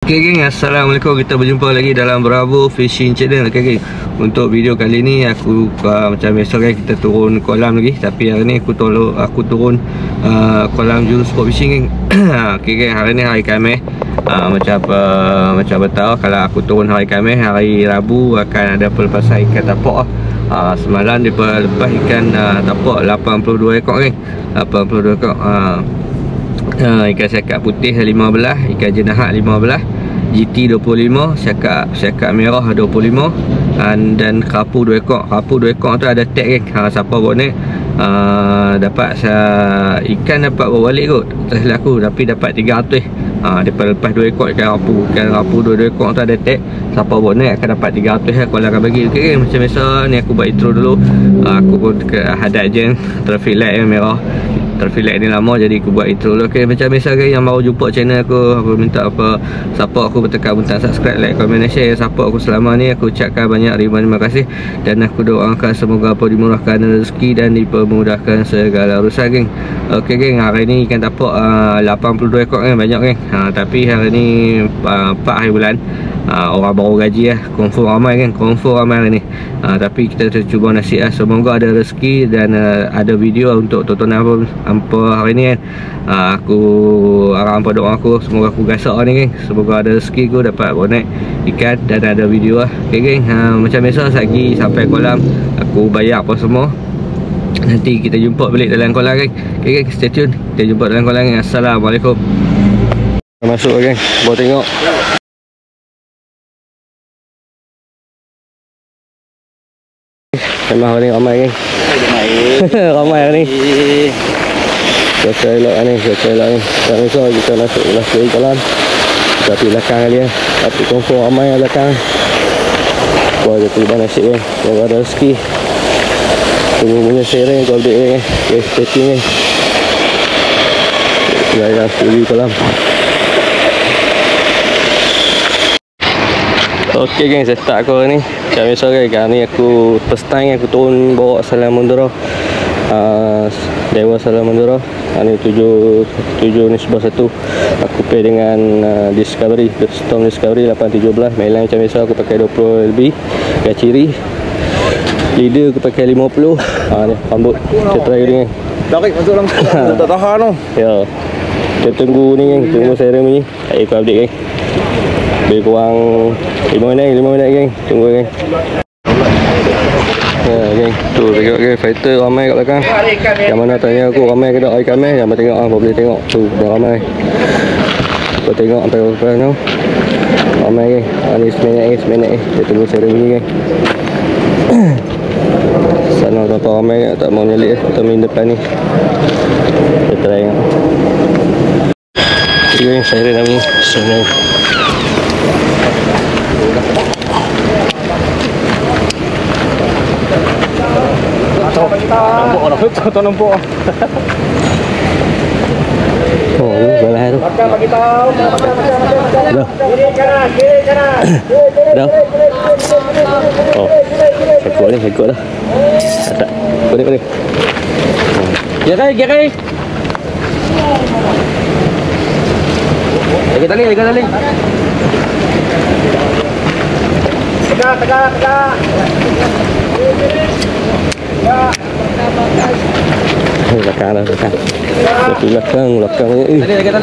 Okay geng, Assalamualaikum. Kita berjumpa lagi dalam Bravo Fishing Channel. Okay geng, untuk video kali ni aku macam biasa geng, kita turun kolam lagi. Tapi hari ni aku turun kolam Juru Sport Fishing geng. Okay geng, hari ni hari Khamis. Macam tahu kalau aku turun hari Khamis, hari Rabu akan ada pelepasan ikan tapak. Semalam dia lepas ikan tapak 82 ekor geng. 82 ekor. Ikan syakak putih 15, ikan jenahat 15, GT 25, syakak merah 25, dan kerapu 2 ekor. Kerapu 2 ekor tu ada tag kan. Siapa bonek dapat ikan dapat bawa balik kot, tak silap aku, tapi dapat 300. Depa lepas 2 ekor ikan kerapu 2 ekor tu ada tag. Siapa bonek akan dapat 300 lah kalau akan bagi. Okey, macam biasa ni aku buat intro dulu. Aku pun hadap je traffic light yang merah. Traffic light ni lama, jadi aku buat intro dulu. Okay, macam biasa guys, yang baru jumpa channel aku minta support aku, bertekan butang subscribe, like, komen dan share. Support aku selama ni, aku ucapkan banyak terima kasih. Dan aku doakan semoga apa dimurahkan rezeki dan dipermudahkan segala urusan geng. Okay geng, hari ni ikan tapak 82 ekor kan, banyak geng. Tapi hari ni 4 hari bulan. Orang baru gaji lah, confirm ramai kan, confirm ramai hari ni. Tapi kita cuba nasib lah, semoga ada rezeki dan ada video untuk tontonan hampa hari ni kan. Aku harap hampa doa aku, semoga aku gasak ni geng, semoga ada rezeki aku dapat bonek ikan dan ada video lah. Okay geng, macam biasa lagi sampai kolam aku bayar apa semua. Nanti kita jumpa balik dalam kolam geng. Okay geng, stay tune, kita jumpa dalam kolam geng. Assalamualaikum. Masuk geng, bawa tengok. Memang hari ni ramai geng. Ramai hari ni. Cuaca elok ni, cuaca elok ni. Tak misal kita masuk kolam. Kita pergi belakang kali lah. Tapi confirm ramai lah belakang. Buat je tiba nasib geng. Semoga ada rezeki. Tunggu punya sereng kau update geng. Okay, stay tune geng. Kita pergi kolam. Ok geng, saya start aku hari ni. Macam biasa geng, hari ni aku first time aku turun bawa Salamandra, Dewa Salamandra. Hari ni 7 Nisbah 1. Aku pay dengan Discovery, Storm Discovery 817. Mainline macam biasa aku pakai 20 LB. Gaciri leader aku pakai 50. Ni rambut kita try ni geng. Tarik masuk dalam tak tahan tu. Ya, kita tunggu ni geng, tunggu saya ni. Aku update geng. Lebih kurang 5 minit geng. Tunggu geng. Geng, tu tengok geng, fighter ramai kat belakang. Yang mana tanya aku ramai ke tak hari Khamis, yang tengok boleh tengok tu dah ramai. Kau tengok sampai berapa tu. Ramai geng. Ni seminit. Kita tunggu seremoni geng. Sana tuan-tuan ramai tak mau nyalik termin depan ni. Kita try tengok. Geng, saya dah ni. Sana nampak orang tak nampak. Oh, belah tu. Bagi tahu. Dah. Kiri kanan. Dah. Oh. Ikut dah. Tak. Boleh. Gerai. Lagi tali. Tegak. Belakang. Belakang ni. Tali. Jaga.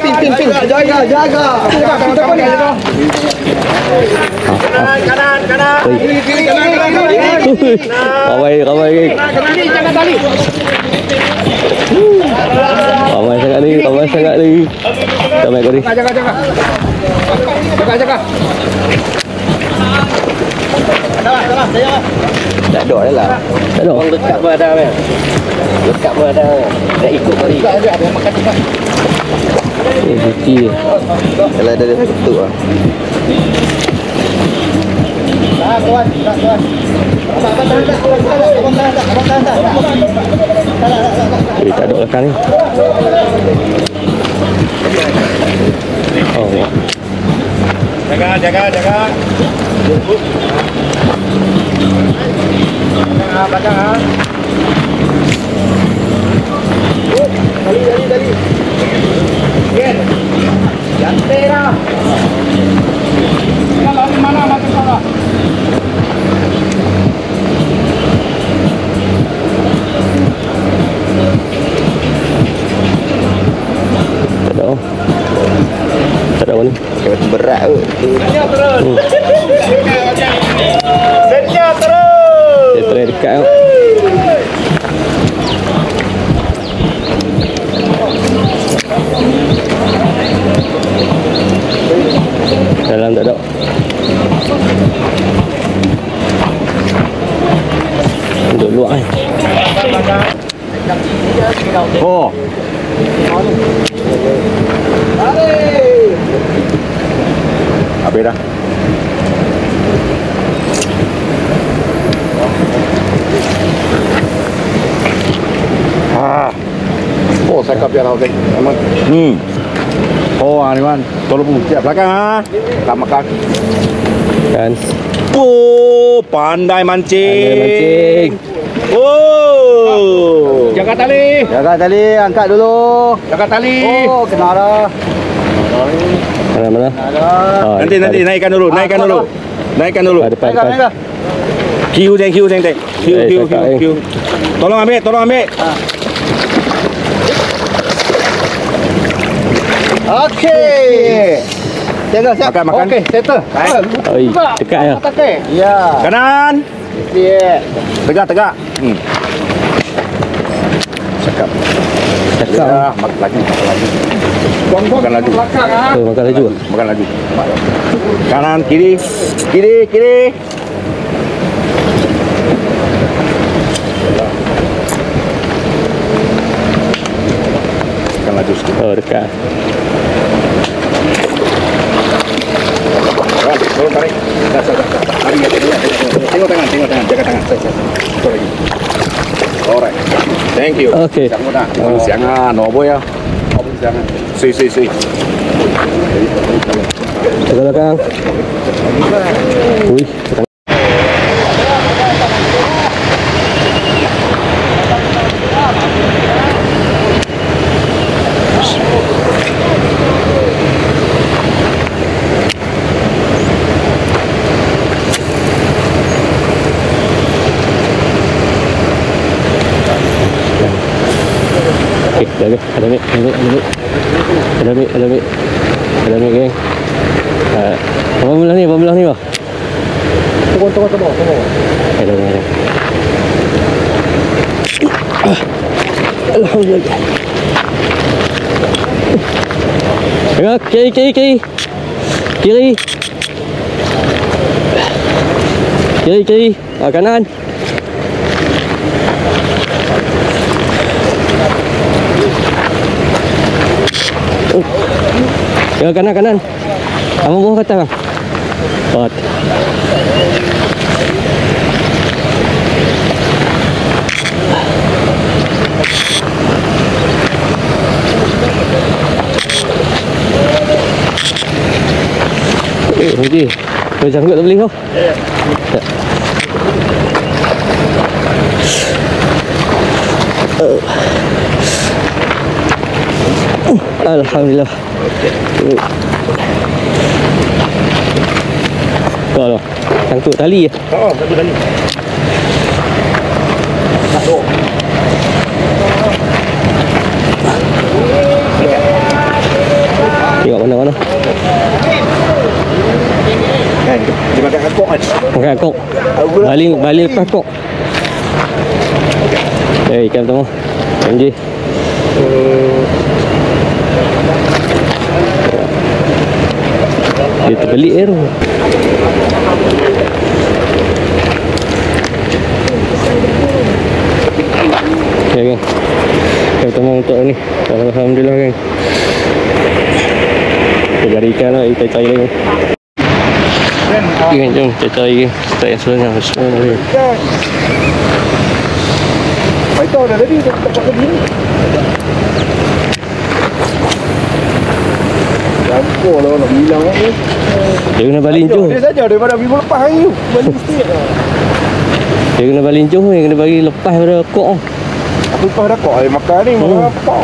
Pin. Jaga. Kanan. Kiri kanan. Ramai geng. Jaga tali. Ramai sangat ni. Ramai kau ni. Jaga. Salah. Tak ada lah. Orang dekat pun ada kan. Dah ikut tadi. Ada makan juga. Cuci. Kalau ada dia tutup lah. Tuan. Tak ada belakang ni. Oh. Jaga. Belakang. Tali. Gen. Jantai dah. Kalau di mana mati salah. Tak ada mana. Berat tu. Senyap terus. Senyap terus. Dia try dekat tu. Dalam tak ada. Duduk luar kan. Oh. Habis dah. Oh, saya kau biar awak aman. Oh, ni man. Tolong siap belakang ah. Tak makan. Kan. Oh, pandai mancing. Pandai mancing. Oh. Jaga tali. Jaga tali, angkat dulu. Jaga tali. Oh, kena arah. Mana? Oh, nanti naikkan dulu. Naikkan dulu. Depan. Q. Tolong ambil. Okey. Jaga siap. Makan. Okey, settle. Oi, dekat ya. Ya. Kanan. Ya. Tegak. Cakap. Ya, makan lagi. Makan lagi. Makan lagi. Kanan, kiri. Makan lagi sikit. Oh, dekat. Tolong tarik. Tengok tangan. Jaga tangan. Satu lagi. Alright. Thank you. Okay. Siangan. Nobo ya. Siangan. Sui. Ke belakang. Ui. Ada mik geng. Apa belah ni bah? Tunggu. Ada. Alhamdulillah. Tengok, kiri. Kanan. Ya, kanan. Abang bawah kata bang. Pot. Nanti kau janggut tak boleh kau? Alhamdulillah. Kau lah sangkut tali ya? Oh, sangkut tali. Tengok mana? Dia makan kakok kan? Makan kakok. Balik lepas kakok. Ikan pertama. MJ. Dia terbelik tu. Okay geng. Ikan pertama untuk ni. Alhamdulillah geng. Kita cari ikan lah. Kita cari lagi. Okay, jom kita cari start yang sebenarnya. Bismillahirrahmanirrahim. Itu dah tadi tempat begini. Campur lah nak bilang ni. Dia kena balincuh. Dia saja daripada minggu lepas hari tu. Balik sikit. Dia kena balincuh ni, kena bagi lepas pada kok. Aku lepas dah kok makan ni makan apa?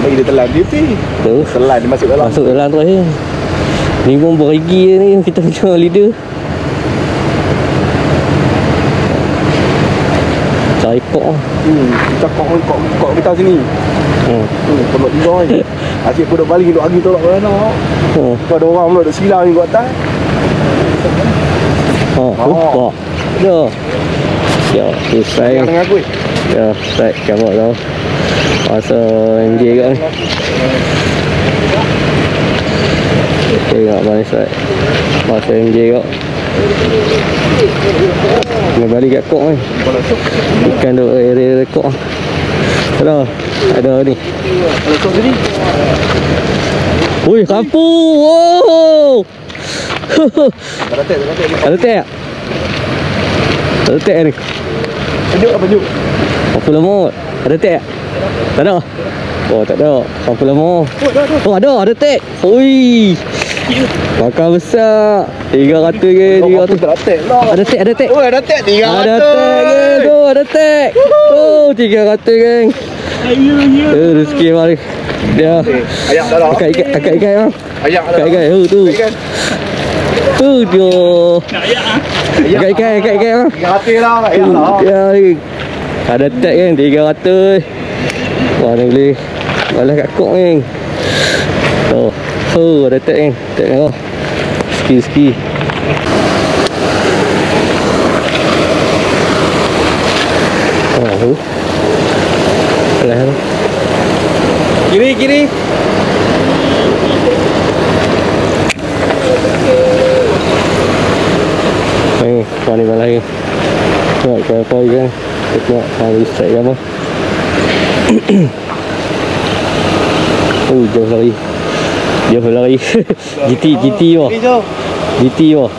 bagi dia telan dia tu. Tu. Telan dia masuk dalam. Masuk dalam tu aja. Ni pun berigi ni kita macam leader. Cari kok lah. Kita kok kita sini. Tolak tiga ni. Asyik pun dah balik duk lagi tolak mana. Kau ada orang pula duk silang ni kat atas. Kok. Ya. Ya, selesai. Dengan aku. Ya, selesai. Kamu tahu. Masa MJ kat ni. Tengok mana selesai. Masa MJ kat. Kena balik kat kok ni. Bukan duk area kok. Ada ni. Kalau kok sini. Ui, kampu. Wow. Ada tek. Ada tek. Ada tek ni. Penyuk. Kampu lemot. Ada tek. Tak ada. Oh, tak ada. Kampu lemot. Oh, ada tek. Ui. Makan besar. 300 ke 300. Ada tek. Oh, ada tek 300. Ada tek geng. Tu ada tek. Oh, 300 geng. Rezeki mari. Dia. Ayak dah dah. Akak ikan bang. Ayak dah. Akak ikan. Tu. Tu dia. Akak ikan bang. 300 lah. Ayak dah. Ya ni. Ada tek kan 300. Wah ni boleh. Malah kat kok ni. Tu. Ada tek kan. Tek tengok. Ski. Oh. Alah. Kiri. Ni mana lagi? Tengok apa ikan. Tengok harus strike apa. Jauh lari. GT wah. GT wah.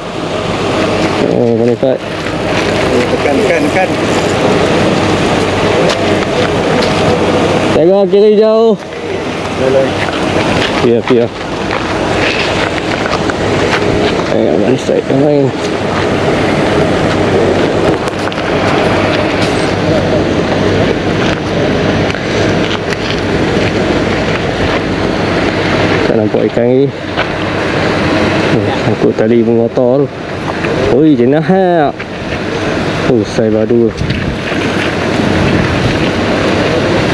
Mana Pak? Tekan. Tengok kiri jauh. Ya. Tengok mana strike kan main. Tak nampak ikan ni. Sangkut tali motor tu. Oi, jenah ha. Saya badu.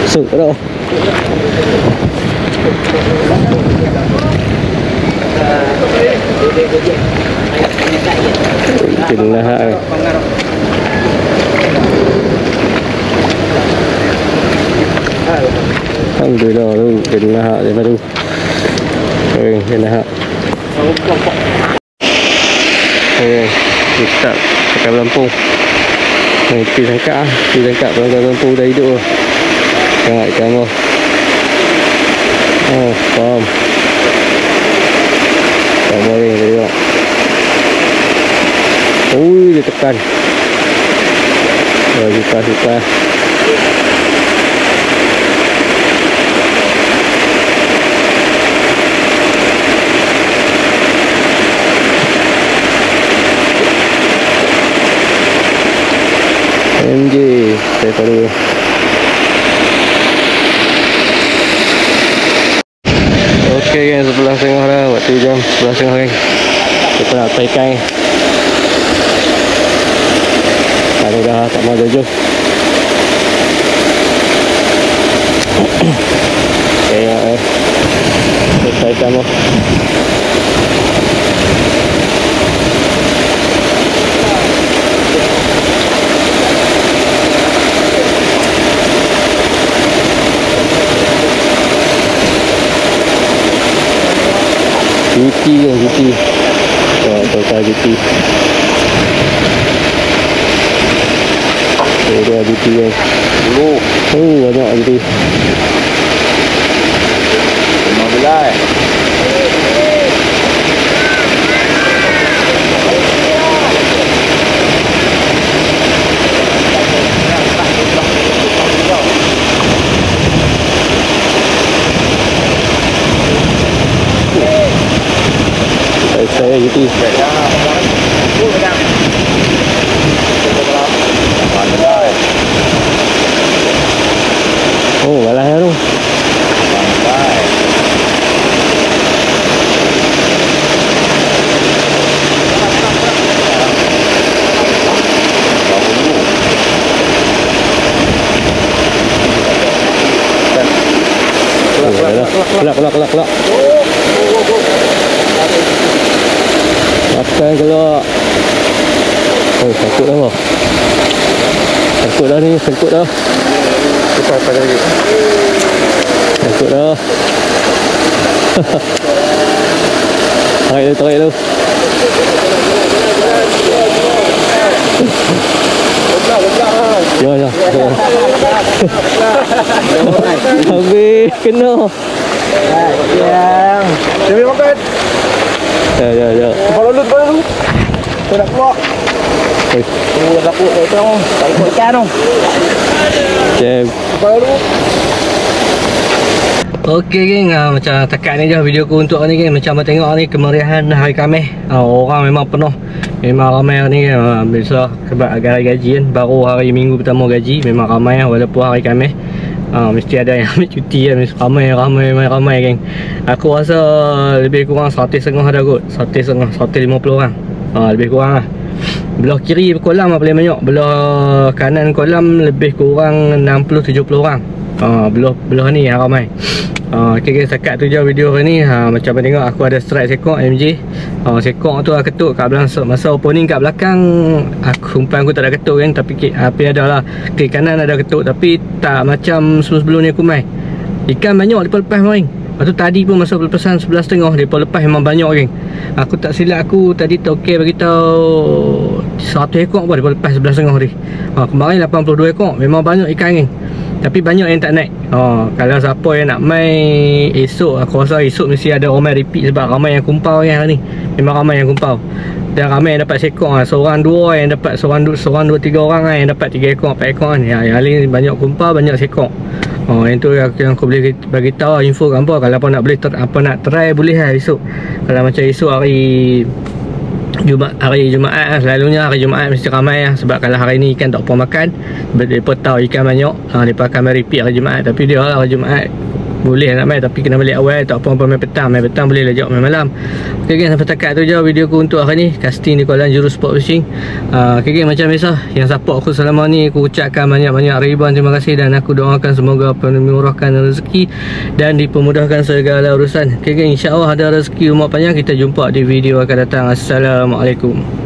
Masuk dah. Jenah ha. Alhamdulillah tu jenah ha dia baru. Jenah ha. Kita pakai Lampung. Pergi sangka pelanggan Lampung dah hidup. Sangat kamu. Faham. Kamu ni tengok. Dia tekan. Suka. MJ saya tahu. Okey kan, sebelah tengah dah. Waktu jam 11.30 kan. Kita nak taikan. Ada dah tak mau jauh. Tengok taikan mo. GT. Total GT. Dia GT kan. Banyak GT. 15. Saya GT. Balas tu. Kelak. Makan kelak. Oh, takut dah. Takut dah ni, takut dah. Kita pada lagi. Takut dah. Tarik lu. Ya. Habis kena. Yang. Jom makan. Ya. Kepala lu. Saya nak keluar. Dapur tu. Tak ikut ikan tu. Jam. Kepala lu. Okey geng, macam takat ni je video aku untuk ni geng. Macam tengok ni kemeriahan hari Khamis. Orang memang penuh. Memang ramai hari ni kan. Biasa sebab agak hari gaji kan. Baru hari Minggu pertama gaji. Memang ramai walaupun hari Khamis. Mesti ada yang ambil cuti kan. Ramai geng. Aku rasa lebih kurang 150 ada kot. 150 orang. Lebih kurang lah. Belah kiri kolam lah paling banyak. Belah kanan kolam lebih kurang 60-70 orang. Belah ni yang ramai. Okay guys, setakat tu je video hari ni. Macam tengok aku ada strike sekok MJ. Sekok tu lah ketuk kat belakang. Masa opening kat belakang umpan aku tak ada ketuk kan. Tapi ada lah kiri kanan ada ketuk. Tapi tak macam sebelum ni aku main. Ikan banyak lepas main. Lepas tu tadi pun masa pelepasan 11.30 lepas lepas memang banyak geng. Aku tak silap aku tadi Tokey beritahu 100 ekor apa lepas 11.30 tadi. Kemarin 82 ekor. Memang banyak ikan geng. Tapi banyak yang tak naik. Kalau siapa yang nak main esok, aku rasa esok mesti ada orang repeat sebab ramai yang kumpau kan hari ni. Memang ramai yang kumpau. Dan ramai yang dapat sekor. Seorang dua yang dapat seorang dua tiga orang yang dapat 3 ekor 4 ekor kan. Yang lain banyak kumpau, banyak sekor. Yang tu yang aku boleh bagi tahu info kat hangpa. Kalau apa nak boleh nak try boleh lah esok. Kalau macam esok hari Jumaat lah. Selalunya hari Jumaat mesti ramai lah. Sebab kalau hari ni ikan tak apa makan, mereka tahu ikan banyak, mereka akan repeat hari Jumaat. Tapi dia lah hari Jumaat boleh nak main tapi kena balik awal. Tak apa main petang boleh lah jawab main malam. Ok guys, sampai takat tu je video aku untuk hari ni. Casting di Kuala Juru Sport Fishing. Ok guys, macam biasa yang support aku selama ni, aku ucapkan banyak-banyak ribuan terima kasih. Dan aku doakan semoga dimurahkan rezeki dan dipermudahkan segala urusan. Ok guys, insyaAllah ada rezeki umur panjang. Kita jumpa di video akan datang. Assalamualaikum.